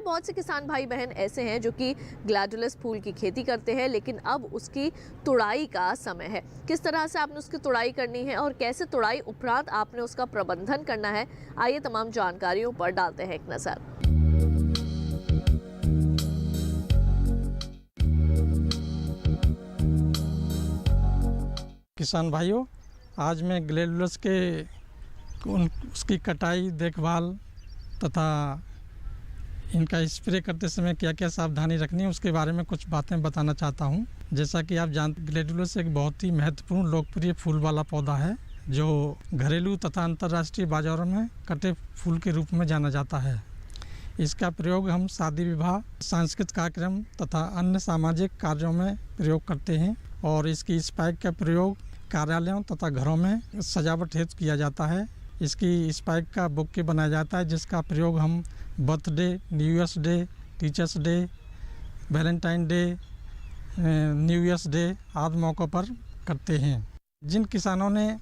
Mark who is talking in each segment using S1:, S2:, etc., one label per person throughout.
S1: बहुत से किसान भाई बहन ऐसे हैं जो कि ग्लैडुलस फूल की खेती करते हैं, लेकिन अब उसकी तुड़ाई का समय है। किस तरह से आपने उसकी तुड़ाई करनी है और कैसे तुड़ाई उपरांत आपने उसका प्रबंधन करना है, आइए तमाम जानकारियों पर डालते हैं एक नज़र।
S2: किसान भाइयों, आज मैं ग्लैडुलस के उसकी कटाई, देखभाल तथा इनका स्प्रे करते समय क्या क्या सावधानी रखनी है उसके बारे में कुछ बातें बताना चाहता हूं। जैसा कि आप जानते हैं, ग्लैडुलस एक बहुत ही महत्वपूर्ण लोकप्रिय फूल वाला पौधा है जो घरेलू तथा अंतर्राष्ट्रीय बाजारों में कटे फूल के रूप में जाना जाता है। इसका प्रयोग हम शादी विवाह, सांस्कृतिक कार्यक्रम तथा अन्य सामाजिक कार्यों में प्रयोग करते हैं और इसकी स्पाइक का प्रयोग कार्यालयों तथा घरों में सजावट हेतु किया जाता है। इसकी स्पाइक का बुके बनाया जाता है जिसका प्रयोग हम birthday, new years day, teachers day, Valentine day, new years day आदि मौक़ों पर करते हैं। जिन किसानों ने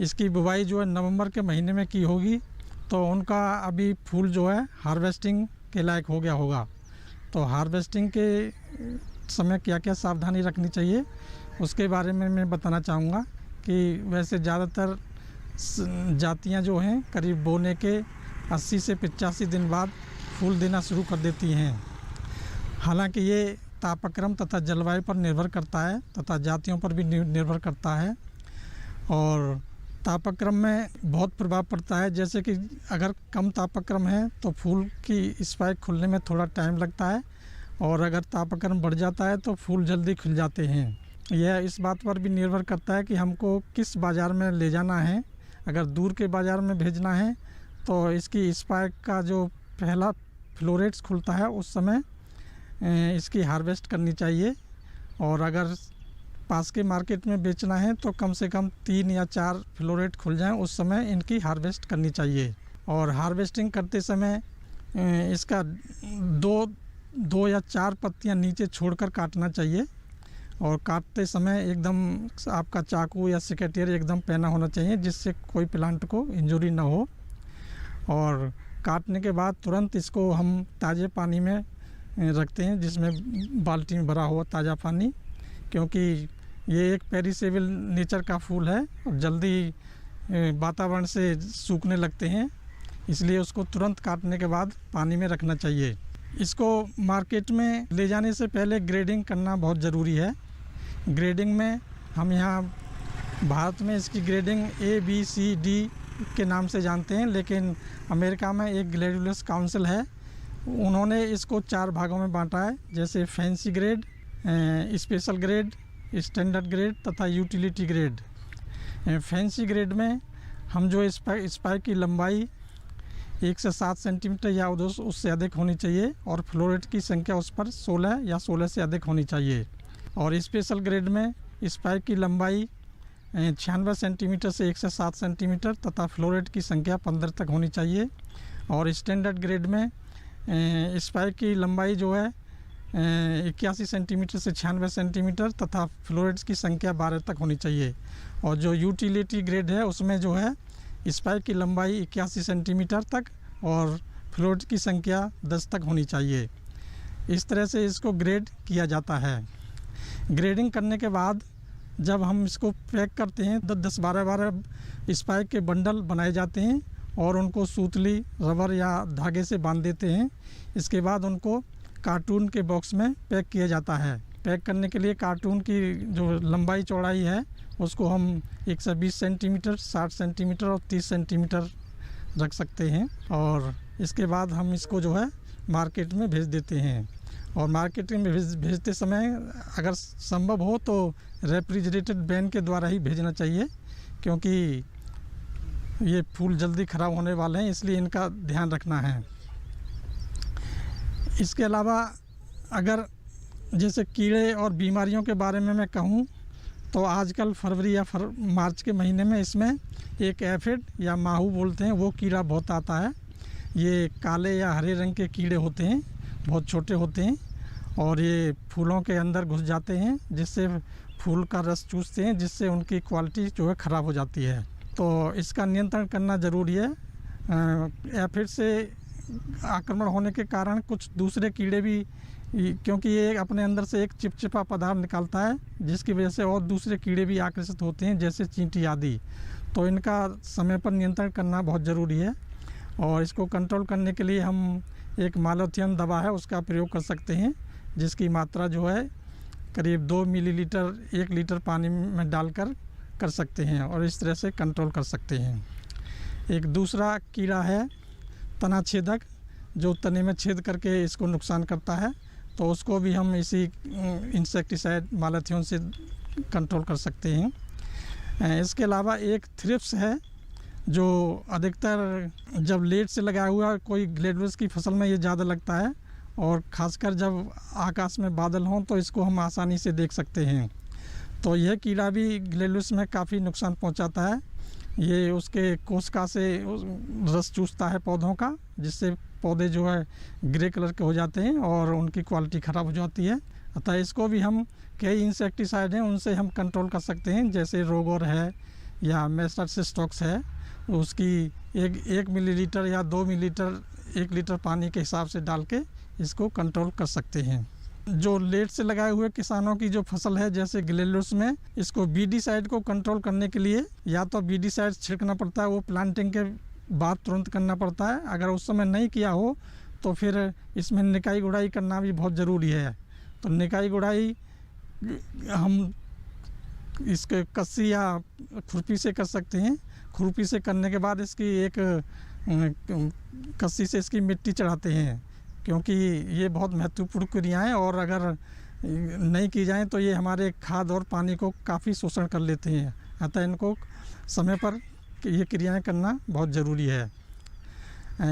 S2: इसकी बुवाई जो है नवंबर के महीने में की होगी तो उनका अभी फूल जो है हार्वेस्टिंग के लायक हो गया होगा। तो हार्वेस्टिंग के समय क्या क्या सावधानी रखनी चाहिए उसके बारे में मैं बताना चाहूँगा कि वैसे ज़्यादातर जातियाँ जो हैं करीब बोने के 80 से 85 दिन बाद फूल देना शुरू कर देती हैं। हालांकि ये तापक्रम तथा जलवायु पर निर्भर करता है तथा जातियों पर भी निर्भर करता है और तापक्रम में बहुत प्रभाव पड़ता है। जैसे कि अगर कम तापक्रम है तो फूल की स्पाइक खुलने में थोड़ा टाइम लगता है और अगर तापक्रम बढ़ जाता है तो फूल जल्दी खिल जाते हैं। यह इस बात पर भी निर्भर करता है कि हमको किस बाज़ार में ले जाना है। अगर दूर के बाज़ार में भेजना है तो इसकी स्पाइक का जो पहला फ्लोरेट्स खुलता है उस समय इसकी हार्वेस्ट करनी चाहिए और अगर पास के मार्केट में बेचना है तो कम से कम 3 या 4 फ्लोरेट खुल जाएं उस समय इनकी हार्वेस्ट करनी चाहिए। और हार्वेस्टिंग करते समय इसका दो या 4 पत्तियां नीचे छोड़कर काटना चाहिए और काटते समय एकदम आपका चाकू या सेकेटियर एकदम पैना होना चाहिए जिससे कोई प्लांट को इंजरी ना हो। और काटने के बाद तुरंत इसको हम ताज़े पानी में रखते हैं जिसमें बाल्टी में भरा हुआ ताज़ा पानी, क्योंकि ये एक पेरिसेबल नेचर का फूल है और जल्दी वातावरण से सूखने लगते हैं, इसलिए उसको तुरंत काटने के बाद पानी में रखना चाहिए। इसको मार्केट में ले जाने से पहले ग्रेडिंग करना बहुत ज़रूरी है। ग्रेडिंग में हम यहाँ भारत में इसकी ग्रेडिंग ABCD के नाम से जानते हैं, लेकिन अमेरिका में एक ग्लैडुलस काउंसिल है, उन्होंने इसको 4 भागों में बांटा है, जैसे fancy grade, special grade, standard grade तथा यूटिलिटी ग्रेड। फैंसी ग्रेड में हम जो स्पाइक की लंबाई 1 से 7 सेंटीमीटर या उससे अधिक होनी चाहिए और फ्लोरेट की संख्या उस पर 16 या 16 से अधिक होनी चाहिए। और स्पेशल ग्रेड में स्पाइक की लंबाई 96 सेंटीमीटर से 1 से 7 सेंटीमीटर तथा फ्लोरेट की संख्या 15 तक होनी चाहिए। और स्टैंडर्ड ग्रेड में स्पाइक की लंबाई जो है 81 सेंटीमीटर से 96 सेंटीमीटर तथा फ्लोरेट्स की संख्या 12 तक होनी चाहिए। और जो यूटिलिटी ग्रेड है उसमें जो है स्पाइक की लंबाई 81 सेंटीमीटर तक और फ्लोरेट की संख्या 10 तक होनी चाहिए। इस तरह से इसको ग्रेड किया जाता है। ग्रेडिंग करने के बाद जब हम इसको पैक करते हैं तो 10-12 स्पाइक के बंडल बनाए जाते हैं और उनको सूतली, रबर या धागे से बांध देते हैं। इसके बाद उनको कार्टून के बॉक्स में पैक किया जाता है। पैक करने के लिए कार्टून की जो लंबाई चौड़ाई है उसको हम 120 सेंटीमीटर, 60 सेंटीमीटर और 30 सेंटीमीटर रख सकते हैं। और इसके बाद हम इसको जो है मार्केट में भेज देते हैं। और मार्केट में भेजते समय अगर संभव हो तो रेफ्रिजरेटेड वैन के द्वारा ही भेजना चाहिए, क्योंकि ये फूल जल्दी ख़राब होने वाले हैं, इसलिए इनका ध्यान रखना है। इसके अलावा अगर जैसे कीड़े और बीमारियों के बारे में मैं कहूँ तो आजकल फरवरी या मार्च के महीने में इसमें एक एफिड या माहू बोलते हैं वो कीड़ा बहुत आता है। ये काले या हरे रंग के कीड़े होते हैं, बहुत छोटे होते हैं और ये फूलों के अंदर घुस जाते हैं जिससे फूल का रस चूसते हैं, जिससे उनकी क्वालिटी जो है ख़राब हो जाती है। तो इसका नियंत्रण करना ज़रूरी है। एफिड से आक्रमण होने के कारण कुछ दूसरे कीड़े भी, क्योंकि ये अपने अंदर से एक चिपचिपा पदार्थ निकालता है जिसकी वजह से और दूसरे कीड़े भी आकर्षित होते हैं, जैसे चींटी आदि। तो इनका समय पर नियंत्रण करना बहुत ज़रूरी है और इसको कंट्रोल करने के लिए हम एक मालोथियन दवा है उसका प्रयोग कर सकते हैं, जिसकी मात्रा जो है करीब 2 मिलीलीटर 1 लीटर पानी में डालकर कर सकते हैं और इस तरह से कंट्रोल कर सकते हैं। एक दूसरा कीड़ा है तना छेदक, जो तने में छेद करके इसको नुकसान करता है, तो उसको भी हम इसी इंसेक्टिसाइड मालाथियन से कंट्रोल कर सकते हैं। इसके अलावा एक थ्रिप्स है जो अधिकतर जब लेट से लगा हुआ कोई ग्लेडुलस की फसल में ये ज़्यादा लगता है और ख़ासकर जब आकाश में बादल हों तो इसको हम आसानी से देख सकते हैं। तो यह कीड़ा भी ग्लेडुलस में काफ़ी नुकसान पहुंचाता है। ये उसके कोशिका से रस चूसता है पौधों का, जिससे पौधे जो है ग्रे कलर के हो जाते हैं और उनकी क्वालिटी ख़राब हो जाती है। अतः इसको भी हम कई इंसेक्टिसाइड हैं उनसे हम कंट्रोल कर सकते हैं, जैसे रोगोर है या मेस्टासिस्टॉक्स है, उसकी 1 मिलीलीटर या 2 मिलीलीटर 1 लीटर पानी के हिसाब से डाल के इसको कंट्रोल कर सकते हैं। जो लेट से लगाए हुए किसानों की जो फसल है जैसे ग्लेडुलस में, इसको बीडीसाइड को कंट्रोल करने के लिए या तो बीडीसाइड छिड़कना पड़ता है, वो प्लांटिंग के बाद तुरंत करना पड़ता है। अगर उस समय नहीं किया हो तो फिर इसमें निकाई गुड़ाई करना भी बहुत ज़रूरी है। तो निकाई गुड़ाई हम इसके कस्सी या खुरपी से कर सकते हैं। खुरपी से करने के बाद इसकी एक कस्सी से इसकी मिट्टी चढ़ाते हैं, क्योंकि ये बहुत महत्वपूर्ण क्रियाएं और अगर नहीं की जाएं तो ये हमारे खाद और पानी को काफ़ी शोषण कर लेते हैं। अतः इनको समय पर ये क्रियाएं करना बहुत ज़रूरी है।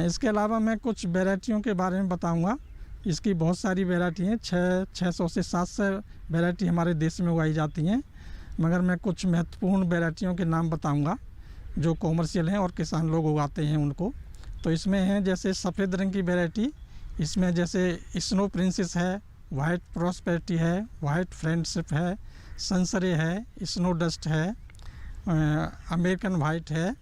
S2: इसके अलावा मैं कुछ वैरायटियों के बारे में बताऊंगा। इसकी बहुत सारी वैरायटी हैं, 600 से 700 वैरायटी हमारे देश में उगाई जाती हैं, मगर मैं कुछ महत्वपूर्ण वैरायटियों के नाम बताऊंगा जो कॉमर्शियल हैं और किसान लोग उगाते हैं उनको। तो इसमें हैं जैसे सफ़ेद रंग की वैरायटी, इसमें जैसे स्नो प्रिंसेस है, वाइट प्रॉस्पेरिटी है, वाइट फ्रेंडशिप है, सनसरे है, स्नो डस्ट है, अमेरिकन वाइट है।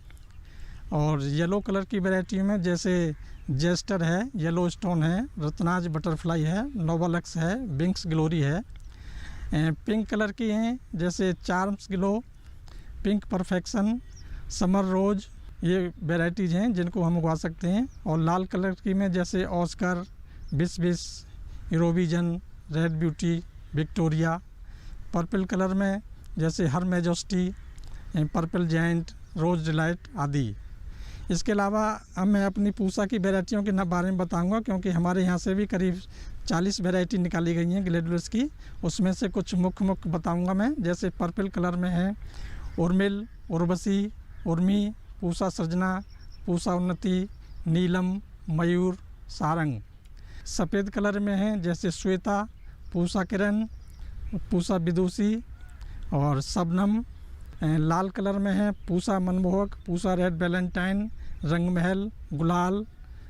S2: और येलो कलर की वैरायटी में जैसे जेस्टर है, येलो स्टोन है, रत्नाज बटरफ्लाई है, नोवालक्स है, बिंक्स ग्लोरी है। पिंक कलर की हैं जैसे charms glow, pink perfection, summer rose, ये वैराइटीज़ हैं जिनको हम उगा सकते हैं। और लाल कलर की में जैसे ऑस्कर, बिस, Eurovision, red beauty, Victoria. Purple colour में जैसे हर मेजेस्टी, पर्पल जायंट, रोज डिलाइट आदि। इसके अलावा अब मैं अपनी पूसा की वैरायटियों के बारे में बताऊंगा, क्योंकि हमारे यहाँ से भी करीब 40 वैरायटी निकाली गई हैं ग्लेडुलस की। उसमें से कुछ मुख्य बताऊंगा मैं। जैसे पर्पल कलर में है उर्मिल, उर्वशी, उर्मी, पूसा सृजना, पूसा उन्नति, नीलम, मयूर, सारंग। सफ़ेद कलर में है जैसे श्वेता, पूसा किरण, पूसा विदुषी और शबनम। लाल कलर में है पूसा मनमोहक, पूसा रेड वैलेंटाइन, रंगमहल, गुलाल,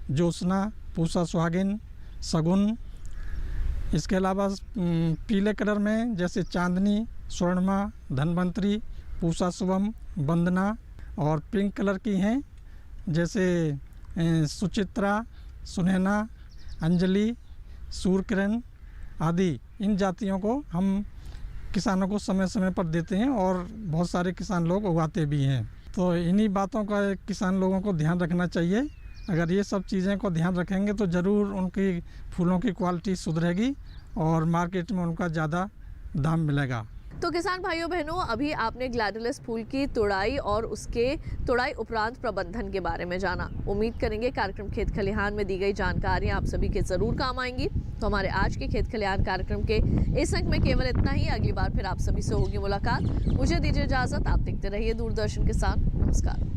S2: ज्योत्सना, पूसा सुहागिन, सगुन। इसके अलावा पीले कलर में जैसे चांदनी, स्वर्णमा, धनवंतरी, पूसा शुभम, वंदना। और पिंक कलर की हैं जैसे सुचित्रा, सुनैना, अंजलि, सूर्यकिरण आदि। इन जातियों को हम किसानों को समय समय पर देते हैं और बहुत सारे किसान लोग उगाते भी हैं। तो इन्हीं बातों का किसान लोगों को ध्यान रखना चाहिए। अगर ये सब चीज़ें को ध्यान रखेंगे तो ज़रूर उनकी फूलों की क्वालिटी सुधरेगी और मार्केट में उनका ज़्यादा दाम मिलेगा।
S1: तो किसान भाइयों बहनों, अभी आपने ग्लैडुलस फूल की तुड़ाई और उसके तुड़ाई उपरांत प्रबंधन के बारे में जाना। उम्मीद करेंगे कार्यक्रम खेत खलिहान में दी गई जानकारियां आप सभी के जरूर काम आएंगी। तो हमारे आज के खेत खलिहान कार्यक्रम के इस अंक में केवल इतना ही। अगली बार फिर आप सभी से होगी मुलाकात। मुझे दीजिए इजाजत। आप देखते रहिए दूरदर्शन किसान। नमस्कार।